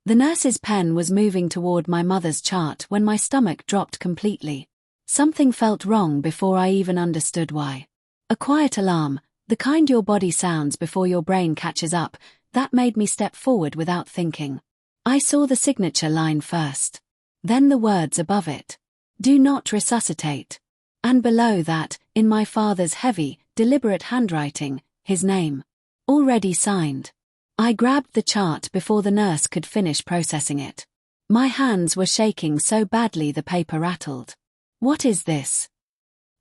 The nurse's pen was moving toward my mother's chart when my stomach dropped completely. Something felt wrong before I even understood why. A quiet alarm, the kind your body sounds before your brain catches up, that made me step forward without thinking. I saw the signature line first. Then the words above it. Do not resuscitate. And below that, in my father's heavy, deliberate handwriting, his name. Already signed. I grabbed the chart before the nurse could finish processing it. My hands were shaking so badly the paper rattled. What is this?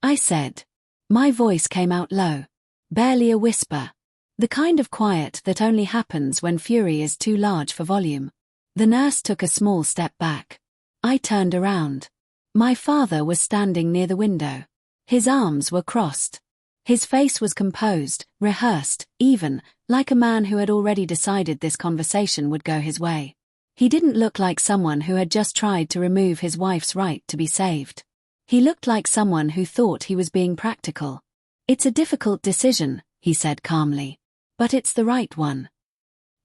I said. My voice came out low. Barely a whisper. The kind of quiet that only happens when fury is too large for volume. The nurse took a small step back. I turned around. My father was standing near the window. His arms were crossed. His face was composed, rehearsed, even, like a man who had already decided this conversation would go his way. He didn't look like someone who had just tried to remove his wife's right to be saved. He looked like someone who thought he was being practical. It's a difficult decision, he said calmly. But it's the right one.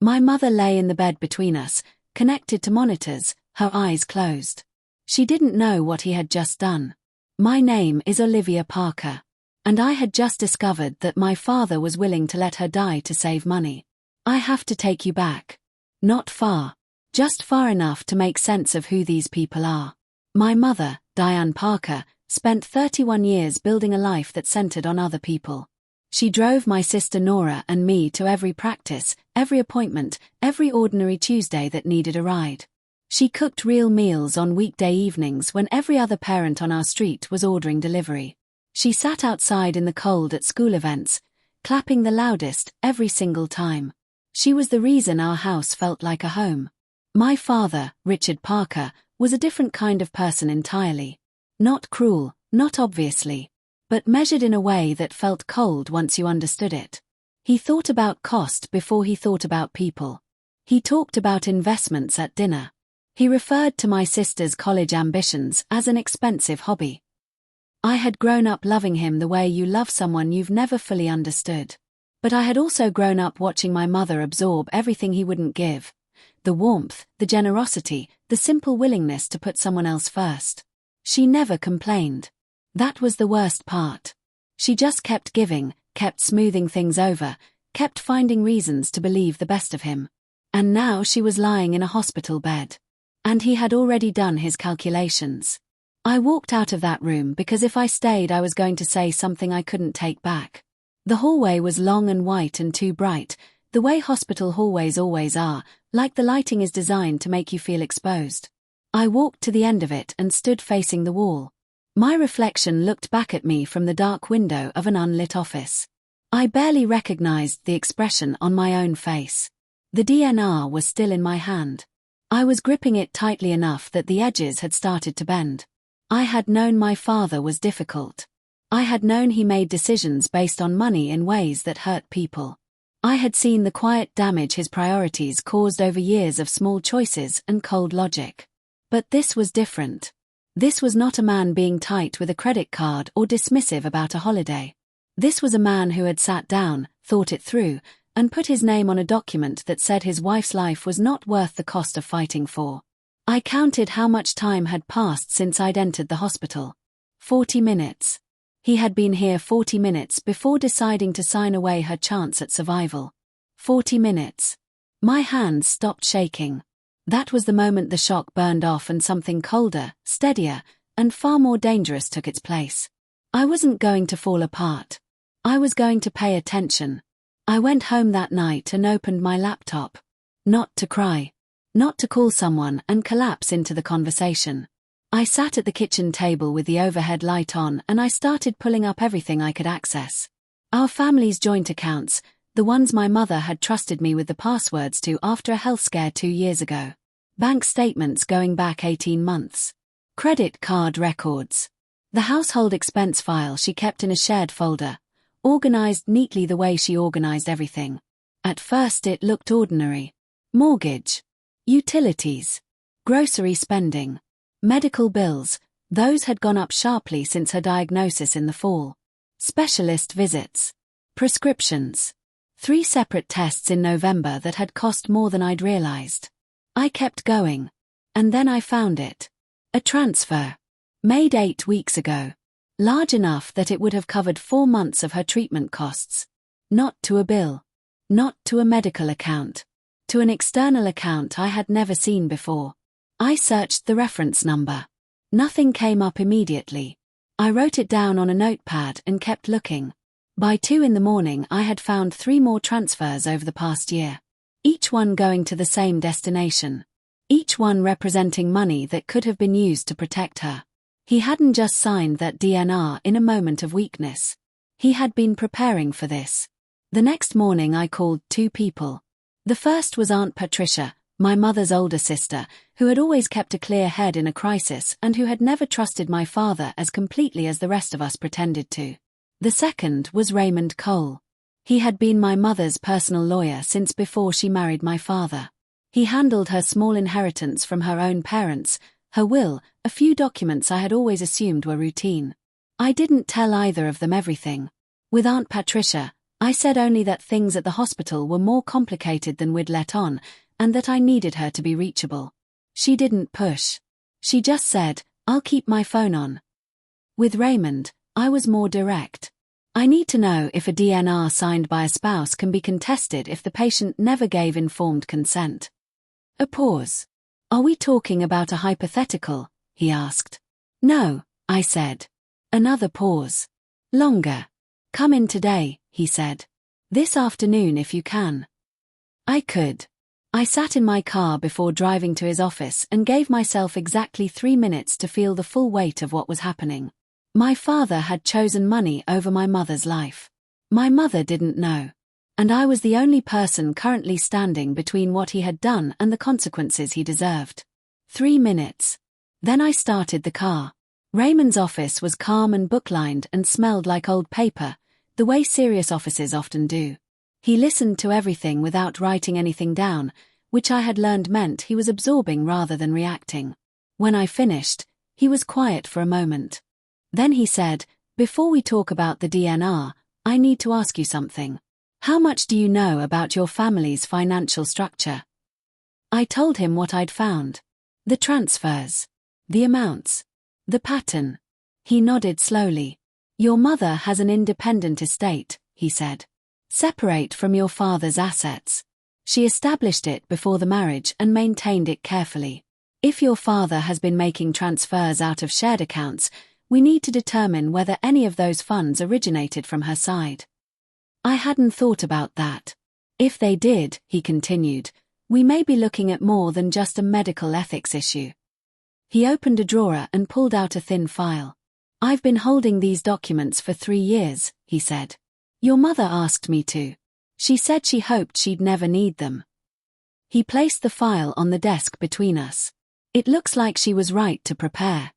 My mother lay in the bed between us, connected to monitors, her eyes closed. She didn't know what he had just done. My name is Olivia Parker. And I had just discovered that my father was willing to let her die to save money. I have to take you back. Not far. Just far enough to make sense of who these people are. My mother, Diane Parker, spent 31 years building a life that centered on other people. She drove my sister Nora and me to every practice, every appointment, every ordinary Tuesday that needed a ride. She cooked real meals on weekday evenings when every other parent on our street was ordering delivery. She sat outside in the cold at school events, clapping the loudest every single time. She was the reason our house felt like a home. My father, Richard Parker, was a different kind of person entirely. Not cruel, not obviously, but measured in a way that felt cold once you understood it. He thought about cost before he thought about people. He talked about investments at dinner. He referred to my sister's college ambitions as an expensive hobby. I had grown up loving him the way you love someone you've never fully understood. But I had also grown up watching my mother absorb everything he wouldn't give. The warmth, the generosity, the simple willingness to put someone else first. She never complained. That was the worst part. She just kept giving, kept smoothing things over, kept finding reasons to believe the best of him. And now she was lying in a hospital bed. And he had already done his calculations. I walked out of that room because if I stayed I was going to say something I couldn't take back. The hallway was long and white and too bright, the way hospital hallways always are, like the lighting is designed to make you feel exposed. I walked to the end of it and stood facing the wall. My reflection looked back at me from the dark window of an unlit office. I barely recognized the expression on my own face. The DNR was still in my hand. I was gripping it tightly enough that the edges had started to bend. I had known my father was difficult. I had known he made decisions based on money in ways that hurt people. I had seen the quiet damage his priorities caused over years of small choices and cold logic. But this was different. This was not a man being tight with a credit card or dismissive about a holiday. This was a man who had sat down, thought it through, and put his name on a document that said his wife's life was not worth the cost of fighting for. I counted how much time had passed since I'd entered the hospital. 40 minutes. He had been here 40 minutes before deciding to sign away her chance at survival. 40 minutes. My hands stopped shaking. That was the moment the shock burned off and something colder, steadier, and far more dangerous took its place. I wasn't going to fall apart. I was going to pay attention. I went home that night and opened my laptop. Not to cry. Not to call someone and collapse into the conversation. I sat at the kitchen table with the overhead light on and I started pulling up everything I could access. Our family's joint accounts, the ones my mother had trusted me with the passwords to after a health scare 2 years ago. Bank statements going back 18 months. Credit card records. The household expense file she kept in a shared folder, organized neatly the way she organized everything. At first it looked ordinary. Mortgage. Utilities. Grocery spending. Medical bills, those had gone up sharply since her diagnosis in the fall. Specialist visits. Prescriptions. 3 separate tests in November that had cost more than I'd realized. I kept going. And then I found it. A transfer. Made 8 weeks ago. Large enough that it would have covered 4 months of her treatment costs. Not to a bill. Not to a medical account. To an external account I had never seen before. I searched the reference number. Nothing came up immediately. I wrote it down on a notepad and kept looking. By 2 in the morning I had found 3 more transfers over the past year. Each one going to the same destination. Each one representing money that could have been used to protect her. He hadn't just signed that DNR in a moment of weakness. He had been preparing for this. The next morning I called 2 people. The first was Aunt Patricia, my mother's older sister, who had always kept a clear head in a crisis and who had never trusted my father as completely as the rest of us pretended to. The second was Raymond Cole. He had been my mother's personal lawyer since before she married my father. He handled her small inheritance from her own parents, her will, a few documents I had always assumed were routine. I didn't tell either of them everything. With Aunt Patricia, I said only that things at the hospital were more complicated than we'd let on, and that I needed her to be reachable. She didn't push. She just said, "I'll keep my phone on." With Raymond, I was more direct. I need to know if a DNR signed by a spouse can be contested if the patient never gave informed consent. A pause. "Are we talking about a hypothetical?" he asked. "No," I said. Another pause. Longer. "Come in today," he said. "This afternoon if you can." I could. I sat in my car before driving to his office and gave myself exactly 3 minutes to feel the full weight of what was happening. My father had chosen money over my mother's life. My mother didn't know. And I was the only person currently standing between what he had done and the consequences he deserved. 3 minutes. Then I started the car. Raymond's office was calm and book-lined and smelled like old paper, the way serious offices often do. He listened to everything without writing anything down, which I had learned meant he was absorbing rather than reacting. When I finished, he was quiet for a moment. Then he said, "Before we talk about the DNR, I need to ask you something. How much do you know about your family's financial structure?" I told him what I'd found. The transfers. The amounts. The pattern. He nodded slowly. "Your mother has an independent estate," he said. "Separate from your father's assets. She established it before the marriage and maintained it carefully. If your father has been making transfers out of shared accounts, we need to determine whether any of those funds originated from her side." I hadn't thought about that. "If they did," he continued, "we may be looking at more than just a medical ethics issue." He opened a drawer and pulled out a thin file. "I've been holding these documents for 3 years," he said. "Your mother asked me to. She said she hoped she'd never need them." He placed the file on the desk between us. "It looks like she was right to prepare."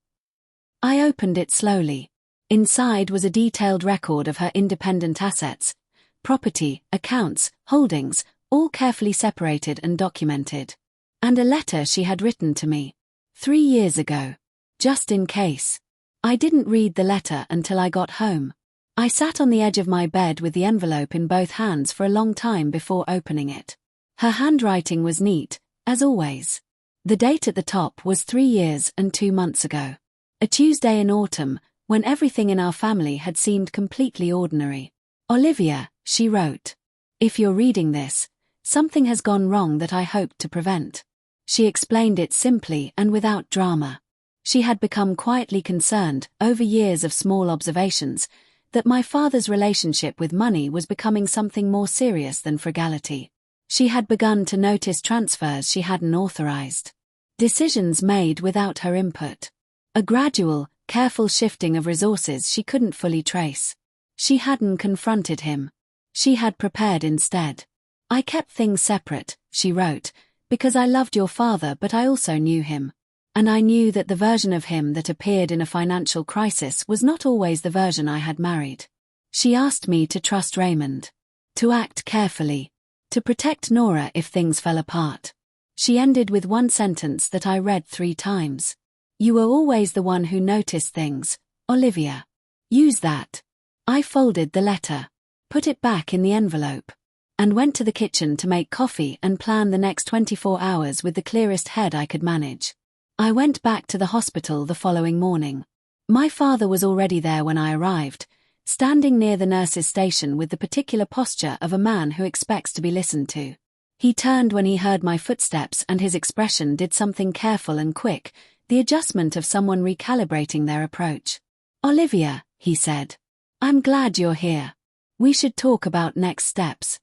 I opened it slowly. Inside was a detailed record of her independent assets, property, accounts, holdings, all carefully separated and documented. And a letter she had written to me. 3 years ago. Just in case. I didn't read the letter until I got home. I sat on the edge of my bed with the envelope in both hands for a long time before opening it. Her handwriting was neat, as always. The date at the top was 3 years and 2 months ago. A Tuesday in autumn, when everything in our family had seemed completely ordinary. "Olivia," she wrote. "If you're reading this, something has gone wrong that I hoped to prevent." She explained it simply and without drama. She had become quietly concerned, over years of small observations, that my father's relationship with money was becoming something more serious than frugality. She had begun to notice transfers she hadn't authorized. Decisions made without her input. A gradual, careful shifting of resources she couldn't fully trace. She hadn't confronted him. She had prepared instead. "I kept things separate," she wrote, "because I loved your father but I also knew him. And I knew that the version of him that appeared in a financial crisis was not always the version I had married." She asked me to trust Raymond. To act carefully. To protect Nora if things fell apart. She ended with one sentence that I read 3 times. "You were always the one who noticed things, Olivia. Use that." I folded the letter. Put it back in the envelope. and went to the kitchen to make coffee and plan the next 24 hours with the clearest head I could manage. I went back to the hospital the following morning. My father was already there when I arrived, standing near the nurse's station with the particular posture of a man who expects to be listened to. He turned when he heard my footsteps and his expression did something careful and quick, the adjustment of someone recalibrating their approach. "Olivia," he said. "I'm glad you're here. We should talk about next steps."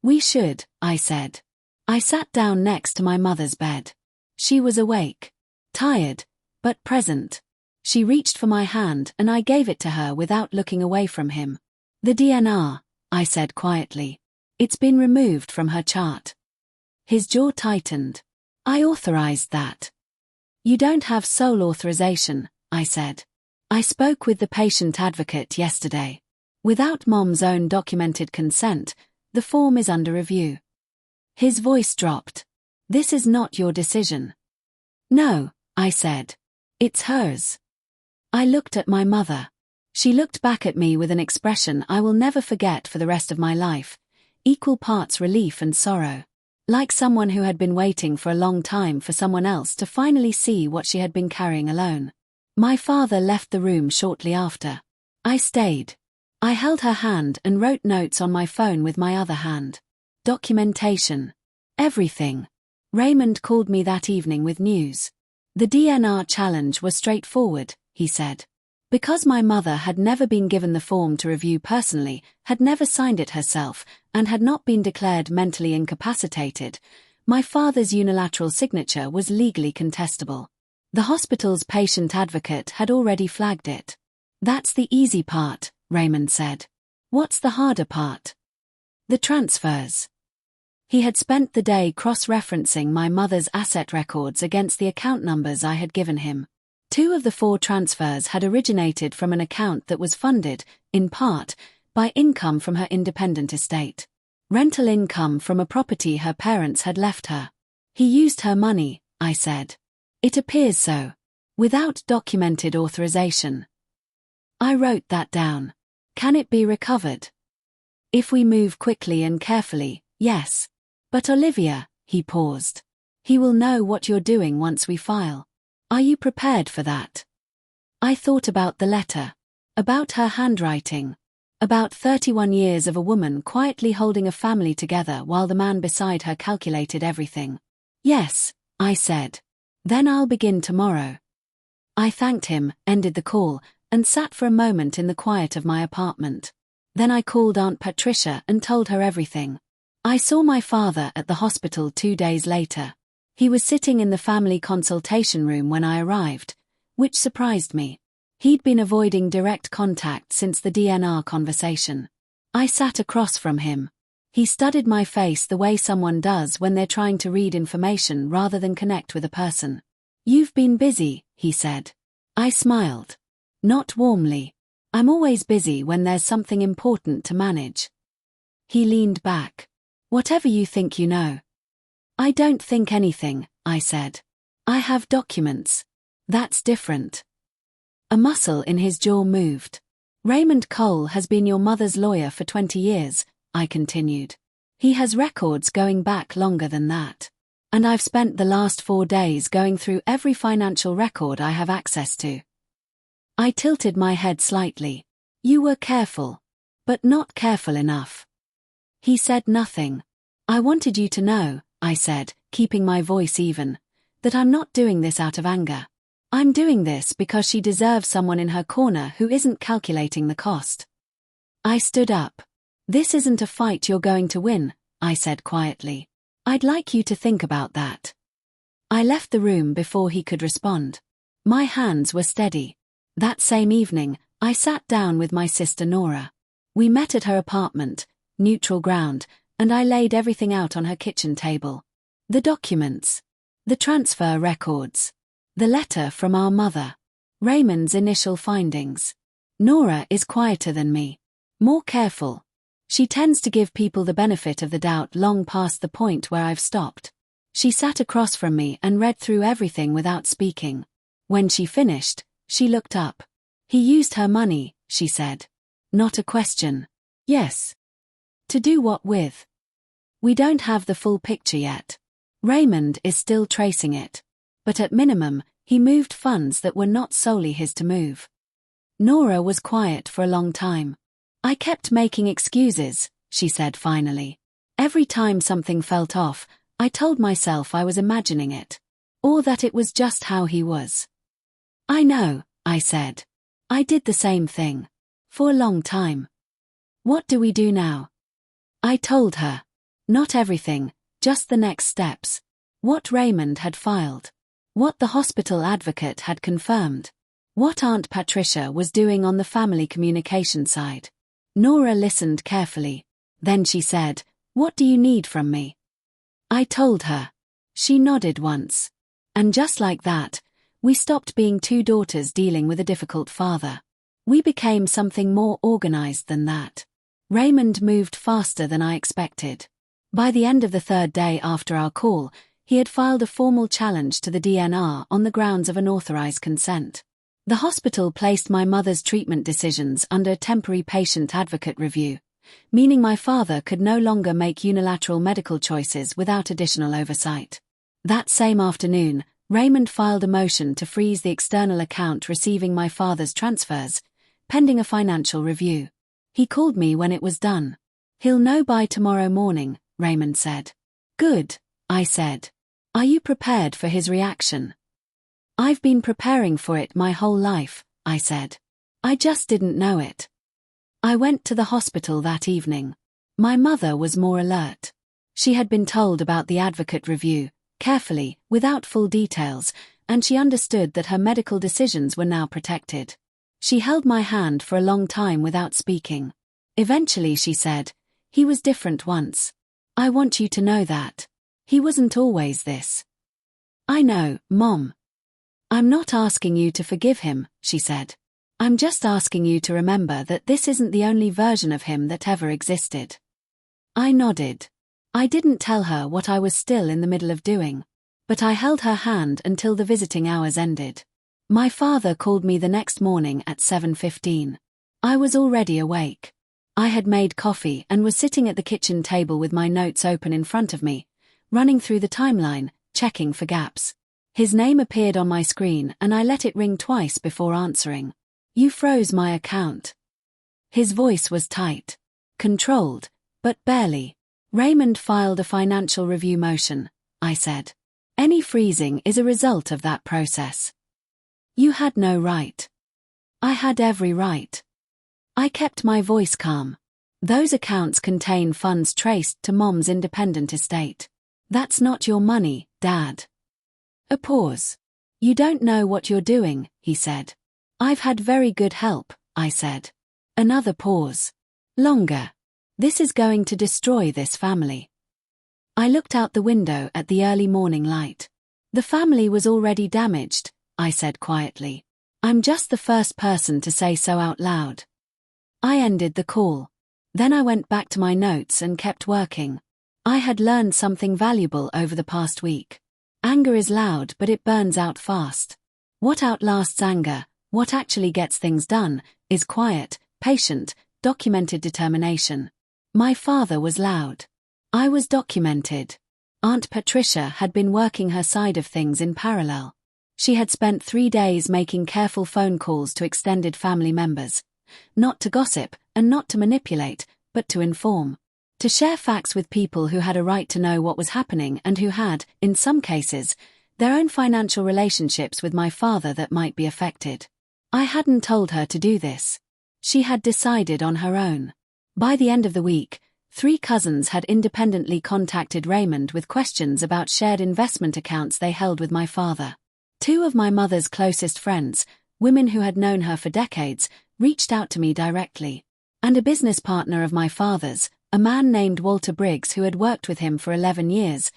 "We should," I said. I sat down next to my mother's bed. She was awake. Tired, but present. She reached for my hand and I gave it to her without looking away from him. "The DNR," I said quietly. "It's been removed from her chart." His jaw tightened. "I authorized that." "You don't have sole authorization," I said. "I spoke with the patient advocate yesterday. Without Mom's own documented consent, the form is under review." His voice dropped. "This is not your decision." "No," I said. "It's hers." I looked at my mother. She looked back at me with an expression I will never forget for the rest of my life, equal parts relief and sorrow. Like someone who had been waiting for a long time for someone else to finally see what she had been carrying alone. My father left the room shortly after. I stayed. I held her hand and wrote notes on my phone with my other hand. Documentation. Everything. Raymond called me that evening with news. The DNR challenge was straightforward, he said. Because my mother had never been given the form to review personally, had never signed it herself, and had not been declared mentally incapacitated, my father's unilateral signature was legally contestable. The hospital's patient advocate had already flagged it. "That's the easy part," Raymond said. "What's the harder part?" "The transfers." He had spent the day cross-referencing my mother's asset records against the account numbers I had given him. 2 of the 4 transfers had originated from an account that was funded, in part, by income from her independent estate. Rental income from a property her parents had left her. "He used her money," I said. "It appears so. Without documented authorization." I wrote that down. "Can it be recovered?" "If we move quickly and carefully, yes. But Olivia," he paused. "He will know what you're doing once we file. Are you prepared for that?" I thought about the letter. About her handwriting. About 31 years of a woman quietly holding a family together while the man beside her calculated everything. "Yes," I said. "Then I'll begin tomorrow." I thanked him, ended the call, and sat for a moment in the quiet of my apartment. Then I called Aunt Patricia and told her everything. I saw my father at the hospital 2 days later. He was sitting in the family consultation room when I arrived, which surprised me. He'd been avoiding direct contact since the DNR conversation. I sat across from him. He studied my face the way someone does when they're trying to read information rather than connect with a person. "You've been busy," he said. I smiled. Not warmly. "I'm always busy when there's something important to manage." He leaned back. "Whatever you think you know." "I don't think anything," I said. "I have documents. That's different." A muscle in his jaw moved. "Raymond Cole has been your mother's lawyer for 20 years, I continued. "He has records going back longer than that. And I've spent the last 4 days going through every financial record I have access to." I tilted my head slightly. "You were careful. But not careful enough." He said nothing. "I wanted you to know," I said, keeping my voice even, "that I'm not doing this out of anger. I'm doing this because she deserves someone in her corner who isn't calculating the cost." I stood up. "This isn't a fight you're going to win," I said quietly. "I'd like you to think about that." I left the room before he could respond. My hands were steady. That same evening, I sat down with my sister Nora. We met at her apartment, neutral ground, and I laid everything out on her kitchen table. The documents. The transfer records. The letter from our mother. Raymond's initial findings. Nora is quieter than me. More careful. She tends to give people the benefit of the doubt long past the point where I've stopped. She sat across from me and read through everything without speaking. When she finished, she looked up. "He used her money," she said. Not a question. "Yes." "To do what with?" We don't have the full picture yet. Raymond is still tracing it. But at minimum, he moved funds that were not solely his to move. Nora was quiet for a long time. I kept making excuses, she said finally. Every time something felt off, I told myself I was imagining it. Or that it was just how he was. I know, I said. I did the same thing. For a long time. What do we do now? I told her. Not everything, just the next steps. What Raymond had filed. What the hospital advocate had confirmed. What Aunt Patricia was doing on the family communication side. Nora listened carefully. Then she said, "What do you need from me?" I told her. She nodded once. And just like that, we stopped being two daughters dealing with a difficult father. We became something more organized than that. Raymond moved faster than I expected. By the end of the third day after our call, he had filed a formal challenge to the DNR on the grounds of unauthorized consent. The hospital placed my mother's treatment decisions under temporary patient advocate review, meaning my father could no longer make unilateral medical choices without additional oversight. That same afternoon, Raymond filed a motion to freeze the external account receiving my father's transfers, pending a financial review. He called me when it was done. "He'll know by tomorrow morning," Raymond said. "Good," I said. "Are you prepared for his reaction?" "I've been preparing for it my whole life," I said. "I just didn't know it." I went to the hospital that evening. My mother was more alert. She had been told about the advocate review, carefully, without full details, and she understood that her medical decisions were now protected. She held my hand for a long time without speaking. Eventually she said, "He was different once. I want you to know that. He wasn't always this." "I know, Mom." "I'm not asking you to forgive him," she said. "I'm just asking you to remember that this isn't the only version of him that ever existed." I nodded. I didn't tell her what I was still in the middle of doing. But I held her hand until the visiting hours ended. My father called me the next morning at 7:15. I was already awake. I had made coffee and was sitting at the kitchen table with my notes open in front of me, running through the timeline, checking for gaps. His name appeared on my screen and I let it ring twice before answering. "You froze my account." His voice was tight. Controlled, but barely. "Raymond filed a financial review motion," I said. "Any freezing is a result of that process." "You had no right." "I had every right." I kept my voice calm. "Those accounts contain funds traced to Mom's independent estate. That's not your money, Dad." A pause. "You don't know what you're doing," he said. "I've had very good help," I said. Another pause. Longer. "This is going to destroy this family." I looked out the window at the early morning light. "The family was already damaged," I said quietly. "I'm just the first person to say so out loud." I ended the call. Then I went back to my notes and kept working. I had learned something valuable over the past week. Anger is loud, but it burns out fast. What outlasts anger, what actually gets things done, is quiet, patient, documented determination. My father was loud. I was documented. Aunt Patricia had been working her side of things in parallel. She had spent 3 days making careful phone calls to extended family members. Not to gossip, and not to manipulate, but to inform. To share facts with people who had a right to know what was happening and who had, in some cases, their own financial relationships with my father that might be affected. I hadn't told her to do this. She had decided on her own. By the end of the week, 3 cousins had independently contacted Raymond with questions about shared investment accounts they held with my father. 2 of my mother's closest friends, women who had known her for decades, reached out to me directly. And a business partner of my father's, a man named Walter Briggs who had worked with him for 11 years,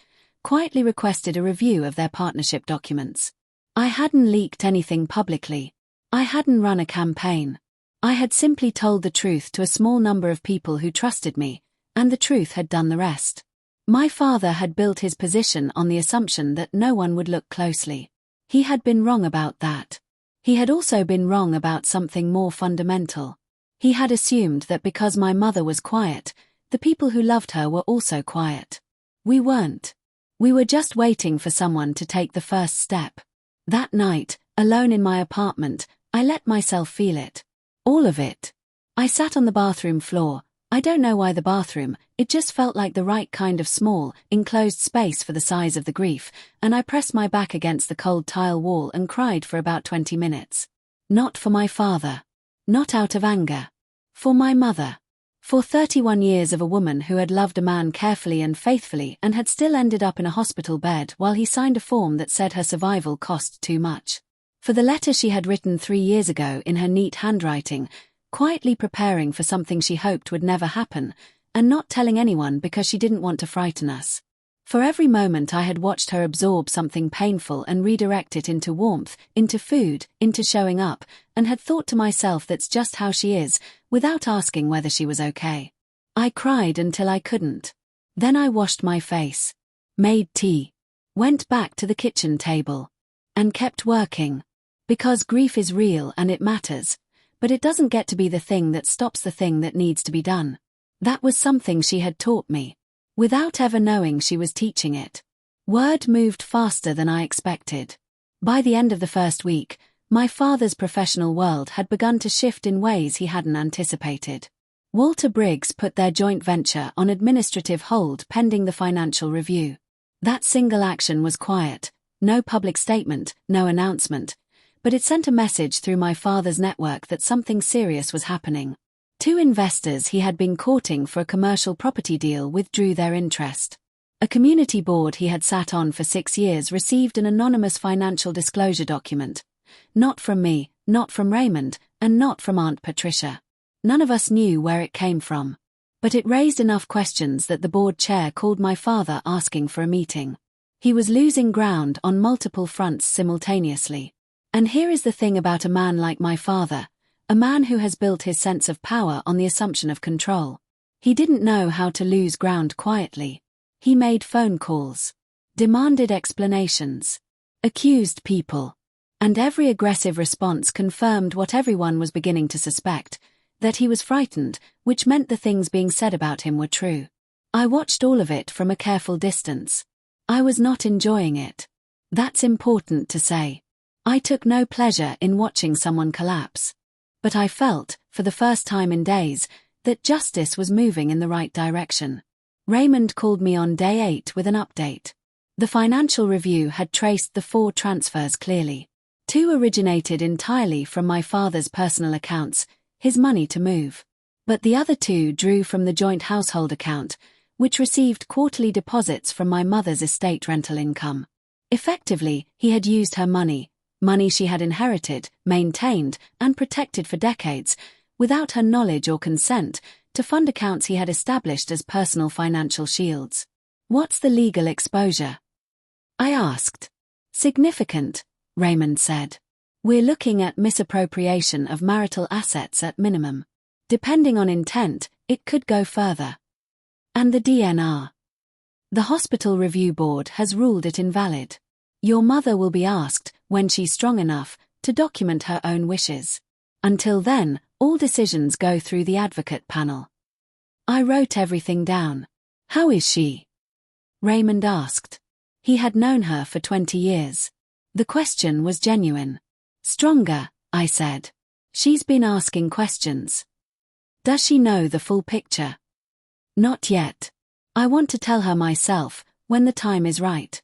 quietly requested a review of their partnership documents. I hadn't leaked anything publicly. I hadn't run a campaign. I had simply told the truth to a small number of people who trusted me, and the truth had done the rest. My father had built his position on the assumption that no one would look closely. He had been wrong about that. He had also been wrong about something more fundamental. He had assumed that because my mother was quiet, the people who loved her were also quiet. We weren't. We were just waiting for someone to take the first step. That night, alone in my apartment, I let myself feel it. All of it. I sat on the bathroom floor. I don't know why the bathroom, it just felt like the right kind of small, enclosed space for the size of the grief, and I pressed my back against the cold tile wall and cried for about 20 minutes. Not for my father. Not out of anger. For my mother. For 31 years of a woman who had loved a man carefully and faithfully and had still ended up in a hospital bed while he signed a form that said her survival cost too much. For the letter she had written 3 years ago in her neat handwriting, quietly preparing for something she hoped would never happen, and not telling anyone because she didn't want to frighten us. For every moment I had watched her absorb something painful and redirect it into warmth, into food, into showing up, and had thought to myself that's just how she is, without asking whether she was okay. I cried until I couldn't. Then I washed my face, made tea, went back to the kitchen table, and kept working. Because grief is real and it matters, but it doesn't get to be the thing that stops the thing that needs to be done. That was something she had taught me, without ever knowing she was teaching it. Word moved faster than I expected. By the end of the first week, my father's professional world had begun to shift in ways he hadn't anticipated. Walter Briggs put their joint venture on administrative hold pending the financial review. That single action was quiet, no public statement, no announcement, but it sent a message through my father's network that something serious was happening. 2 investors he had been courting for a commercial property deal withdrew their interest. A community board he had sat on for 6 years received an anonymous financial disclosure document. Not from me, not from Raymond, and not from Aunt Patricia. None of us knew where it came from. But it raised enough questions that the board chair called my father asking for a meeting. He was losing ground on multiple fronts simultaneously. And here is the thing about a man like my father, a man who has built his sense of power on the assumption of control. He didn't know how to lose ground quietly. He made phone calls, demanded explanations, accused people. And every aggressive response confirmed what everyone was beginning to suspect, that he was frightened, which meant the things being said about him were true. I watched all of it from a careful distance. I was not enjoying it. That's important to say. I took no pleasure in watching someone collapse. But I felt, for the first time in days, that justice was moving in the right direction. Raymond called me on day 8 with an update. The financial review had traced the 4 transfers clearly. 2 originated entirely from my father's personal accounts, his money to move. But the other 2 drew from the joint household account, which received quarterly deposits from my mother's estate rental income. Effectively, he had used her money she had inherited, maintained, and protected for decades, without her knowledge or consent, to fund accounts he had established as personal financial shields. What's the legal exposure? I asked. Significant, Raymond said. We're looking at misappropriation of marital assets at minimum. Depending on intent, it could go further. And the DNR? The Hospital Review Board has ruled it invalid. Your mother will be asked, when she's strong enough, to document her own wishes. Until then, all decisions go through the advocate panel. I wrote everything down. How is she? Raymond asked. He had known her for 20 years. The question was genuine. Stronger, I said. She's been asking questions. Does she know the full picture? Not yet. I want to tell her myself, when the time is right.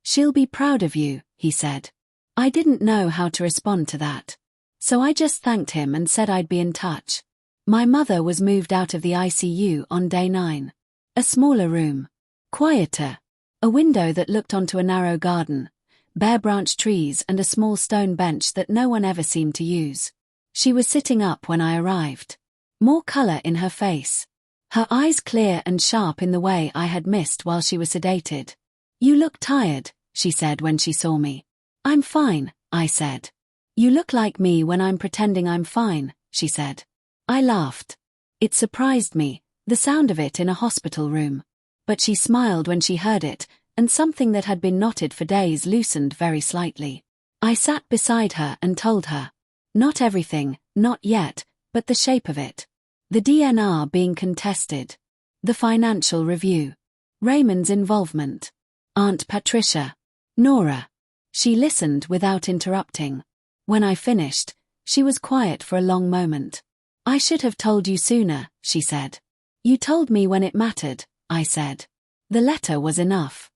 She'll be proud of you, he said. I didn't know how to respond to that. So I just thanked him and said I'd be in touch. My mother was moved out of the ICU on day 9. A smaller room. Quieter. A window that looked onto a narrow garden. Bare branch trees and a small stone bench that no one ever seemed to use. She was sitting up when I arrived. More color in her face. Her eyes clear and sharp in the way I had missed while she was sedated. You look tired, she said when she saw me. I'm fine, I said. You look like me when I'm pretending I'm fine, she said. I laughed. It surprised me, the sound of it in a hospital room. But she smiled when she heard it, and something that had been knotted for days loosened very slightly. I sat beside her and told her. Not everything, not yet, but the shape of it. The DNR being contested. The financial review. Raymond's involvement. Aunt Patricia. Nora. She listened without interrupting. When I finished, she was quiet for a long moment. I should have told you sooner, she said. You told me when it mattered, I said. The letter was enough.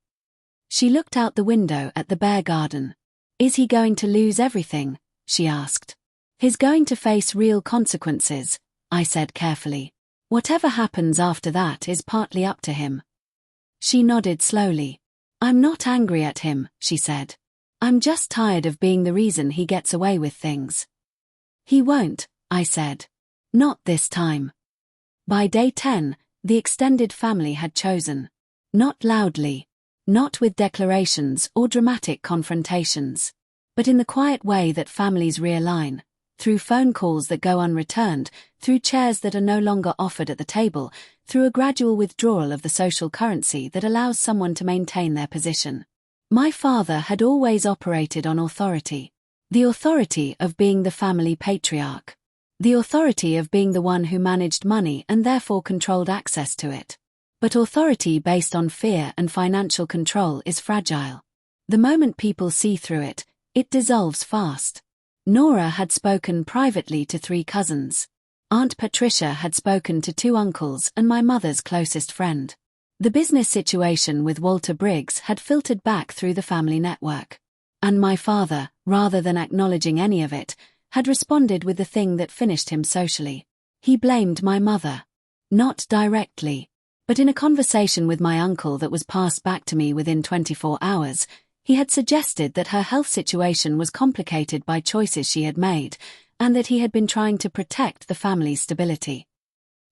She looked out the window at the bare garden. Is he going to lose everything? She asked. He's going to face real consequences, I said carefully. Whatever happens after that is partly up to him. She nodded slowly. I'm not angry at him, she said. I'm just tired of being the reason he gets away with things. He won't, I said. Not this time. By day 10, the extended family had chosen. Not loudly. Not with declarations or dramatic confrontations. But in the quiet way that families realign, through phone calls that go unreturned, through chairs that are no longer offered at the table, through a gradual withdrawal of the social currency that allows someone to maintain their position. My father had always operated on authority. The authority of being the family patriarch. The authority of being the one who managed money and therefore controlled access to it. But authority based on fear and financial control is fragile. The moment people see through it, it dissolves fast. Nora had spoken privately to 3 cousins. Aunt Patricia had spoken to 2 uncles and my mother's closest friend. The business situation with Walter Briggs had filtered back through the family network. And my father, rather than acknowledging any of it, had responded with the thing that finished him socially. He blamed my mother. Not directly. But in a conversation with my uncle that was passed back to me within 24 hours, he had suggested that her health situation was complicated by choices she had made, and that he had been trying to protect the family's stability.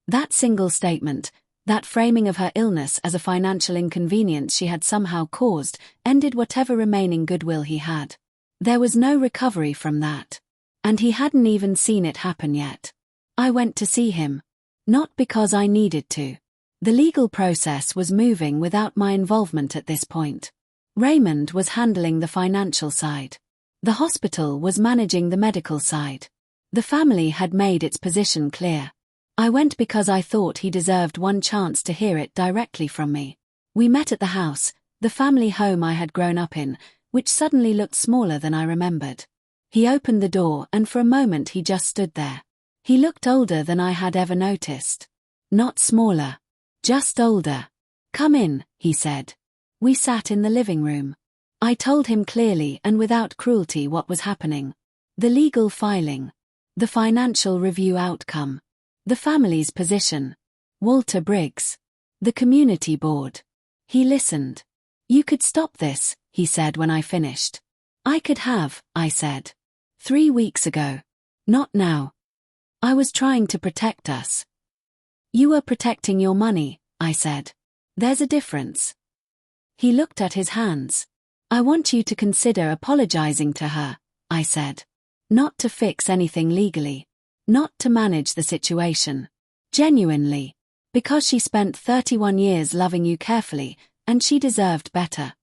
That single statement, that framing of her illness as a financial inconvenience she had somehow caused, ended whatever remaining goodwill he had. There was no recovery from that. And he hadn't even seen it happen yet. I went to see him. Not because I needed to. The legal process was moving without my involvement at this point. Raymond was handling the financial side. The hospital was managing the medical side. The family had made its position clear. I went because I thought he deserved one chance to hear it directly from me. We met at the house, the family home I had grown up in, which suddenly looked smaller than I remembered. He opened the door and for a moment he just stood there. He looked older than I had ever noticed. Not smaller. Just older. Come in, he said. We sat in the living room. I told him clearly and without cruelty what was happening. The legal filing. The financial review outcome. The family's position. Walter Briggs. The community board. He listened. You could stop this, he said when I finished. I could have, I said. 3 weeks ago. Not now. I was trying to protect us. You were protecting your money, I said. There's a difference. He looked at his hands. I want you to consider apologizing to her, I said. Not to fix anything legally. Not to manage the situation. Genuinely. Because she spent 31 years loving you carefully, and she deserved better.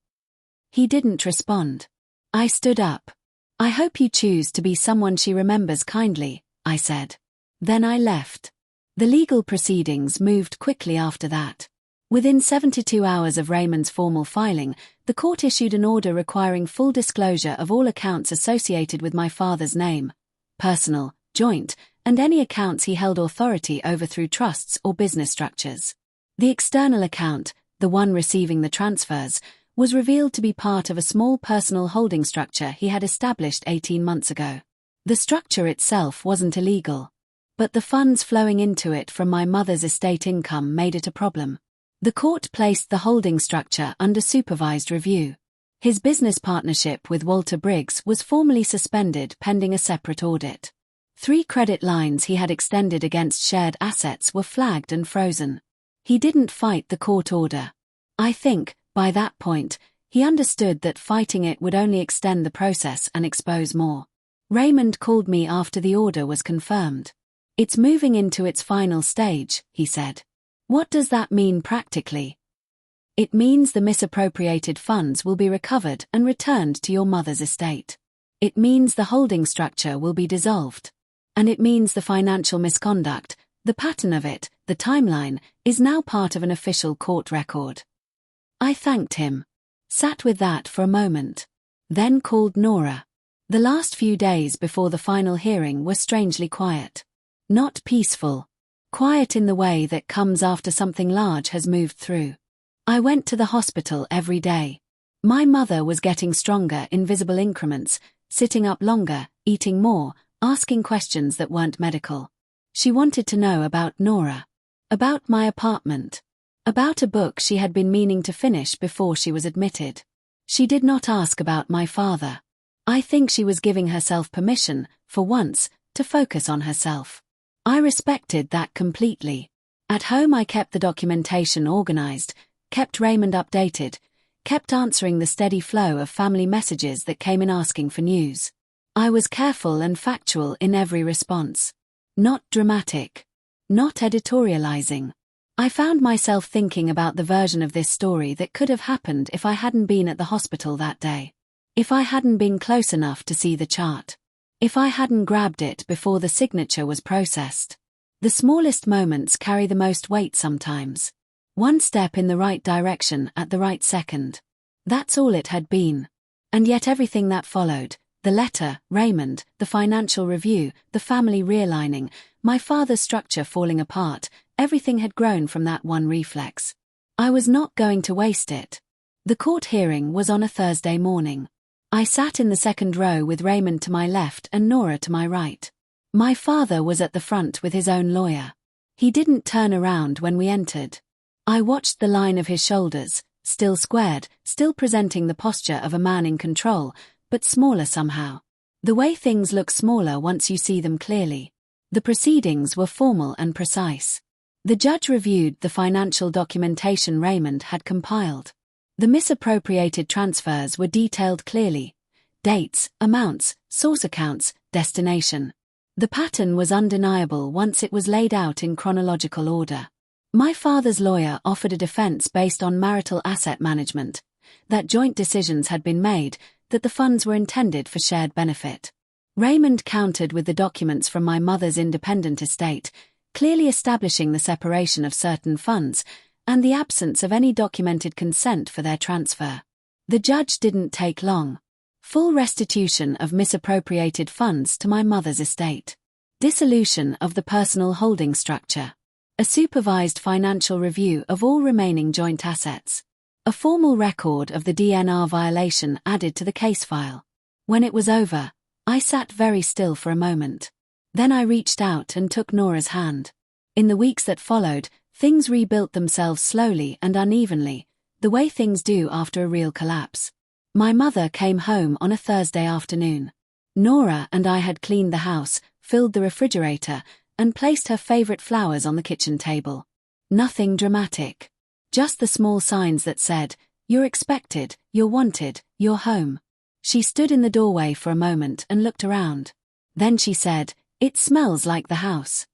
He didn't respond. I stood up. I hope you choose to be someone she remembers kindly, I said. Then I left. The legal proceedings moved quickly after that. Within 72 hours of Raymond's formal filing, the court issued an order requiring full disclosure of all accounts associated with my father's name, personal, joint, and any accounts he held authority over through trusts or business structures. The external account, the one receiving the transfers, was revealed to be part of a small personal holding structure he had established 18 months ago. The structure itself wasn't illegal. But the funds flowing into it from my mother's estate income made it a problem. The court placed the holding structure under supervised review. His business partnership with Walter Briggs was formally suspended pending a separate audit. 3 credit lines he had extended against shared assets were flagged and frozen. He didn't fight the court order. I think, by that point, he understood that fighting it would only extend the process and expose more. Raymond called me after the order was confirmed. It's moving into its final stage, he said. What does that mean practically? It means the misappropriated funds will be recovered and returned to your mother's estate. It means the holding structure will be dissolved. And it means the financial misconduct, the pattern of it, the timeline, is now part of an official court record. I thanked him. Sat with that for a moment. Then called Nora. The last few days before the final hearing were strangely quiet. Not peaceful. Quiet in the way that comes after something large has moved through. I went to the hospital every day. My mother was getting stronger in visible increments, sitting up longer, eating more, asking questions that weren't medical. She wanted to know about Nora. About my apartment. About a book she had been meaning to finish before she was admitted. She did not ask about my father. I think she was giving herself permission, for once, to focus on herself. I respected that completely. At home I kept the documentation organized, kept Raymond updated, kept answering the steady flow of family messages that came in asking for news. I was careful and factual in every response. Not dramatic. Not editorializing. I found myself thinking about the version of this story that could have happened if I hadn't been at the hospital that day. If I hadn't been close enough to see the chart. If I hadn't grabbed it before the signature was processed. The smallest moments carry the most weight sometimes. One step in the right direction at the right second. That's all it had been. And yet everything that followed, the letter, Raymond, the financial review, the family realigning, my father's structure falling apart, everything had grown from that one reflex. I was not going to waste it. The court hearing was on a Thursday morning. I sat in the second row with Raymond to my left and Nora to my right. My father was at the front with his own lawyer. He didn't turn around when we entered. I watched the line of his shoulders, still squared, still presenting the posture of a man in control, but smaller somehow. The way things look smaller once you see them clearly. The proceedings were formal and precise. The judge reviewed the financial documentation Raymond had compiled. The misappropriated transfers were detailed clearly. Dates, amounts, source accounts, destination. The pattern was undeniable once it was laid out in chronological order. My father's lawyer offered a defense based on marital asset management, that joint decisions had been made, that the funds were intended for shared benefit. Raymond countered with the documents from my mother's independent estate, clearly establishing the separation of certain funds, and the absence of any documented consent for their transfer. The judge didn't take long. Full restitution of misappropriated funds to my mother's estate. Dissolution of the personal holding structure. A supervised financial review of all remaining joint assets. A formal record of the DNR violation added to the case file. When it was over, I sat very still for a moment. Then I reached out and took Nora's hand. In the weeks that followed, things rebuilt themselves slowly and unevenly, the way things do after a real collapse. My mother came home on a Thursday afternoon. Nora and I had cleaned the house, filled the refrigerator, and placed her favorite flowers on the kitchen table. Nothing dramatic. Just the small signs that said, "You're expected, you're wanted, you're home." She stood in the doorway for a moment and looked around. Then she said, "It smells like the house."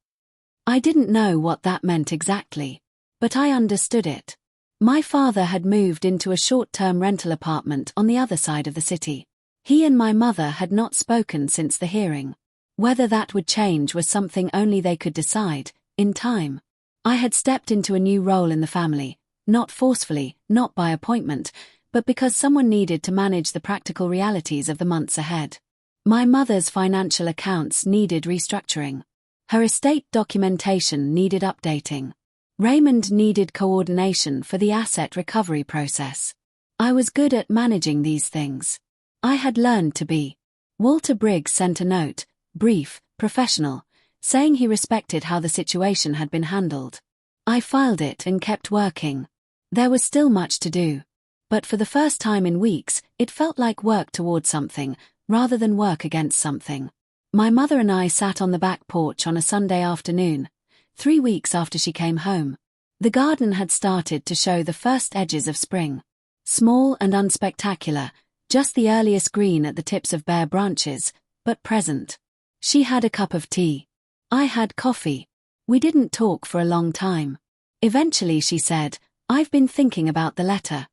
I didn't know what that meant exactly. But I understood it. My father had moved into a short-term rental apartment on the other side of the city. He and my mother had not spoken since the hearing. Whether that would change was something only they could decide, in time. I had stepped into a new role in the family, not forcefully, not by appointment, but because someone needed to manage the practical realities of the months ahead. My mother's financial accounts needed restructuring. Her estate documentation needed updating. Raymond needed coordination for the asset recovery process. I was good at managing these things. I had learned to be. Walter Briggs sent a note, brief, professional, saying he respected how the situation had been handled. I filed it and kept working. There was still much to do. But for the first time in weeks, it felt like work toward something, rather than work against something. My mother and I sat on the back porch on a Sunday afternoon, 3 weeks after she came home. The garden had started to show the first edges of spring. Small and unspectacular, just the earliest green at the tips of bare branches, but present. She had a cup of tea. I had coffee. We didn't talk for a long time. Eventually she said, "I've been thinking about the letter."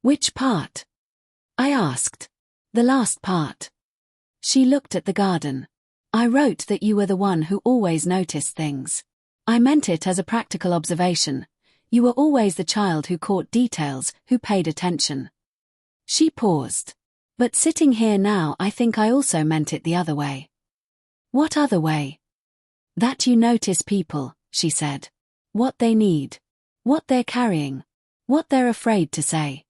"Which part?" I asked. "The last part." She looked at the garden. "I wrote that you were the one who always noticed things. I meant it as a practical observation. You were always the child who caught details, who paid attention." She paused. "But sitting here now, I think I also meant it the other way." "What other way?" "That you notice people," she said. "What they need. What they're carrying. What they're afraid to say."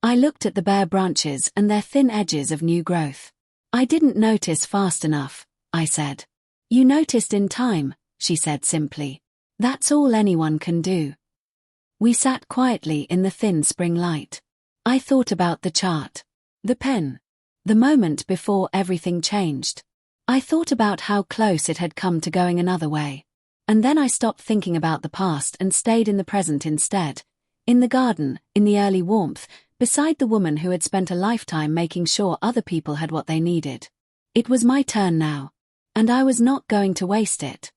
I looked at the bare branches and their thin edges of new growth. "I didn't notice fast enough," I said. "You noticed in time," she said simply. "That's all anyone can do." We sat quietly in the thin spring light. I thought about the chart. The pen. The moment before everything changed. I thought about how close it had come to going another way. And then I stopped thinking about the past and stayed in the present instead. In the garden, in the early warmth, beside the woman who had spent a lifetime making sure other people had what they needed. It was my turn now. And I was not going to waste it.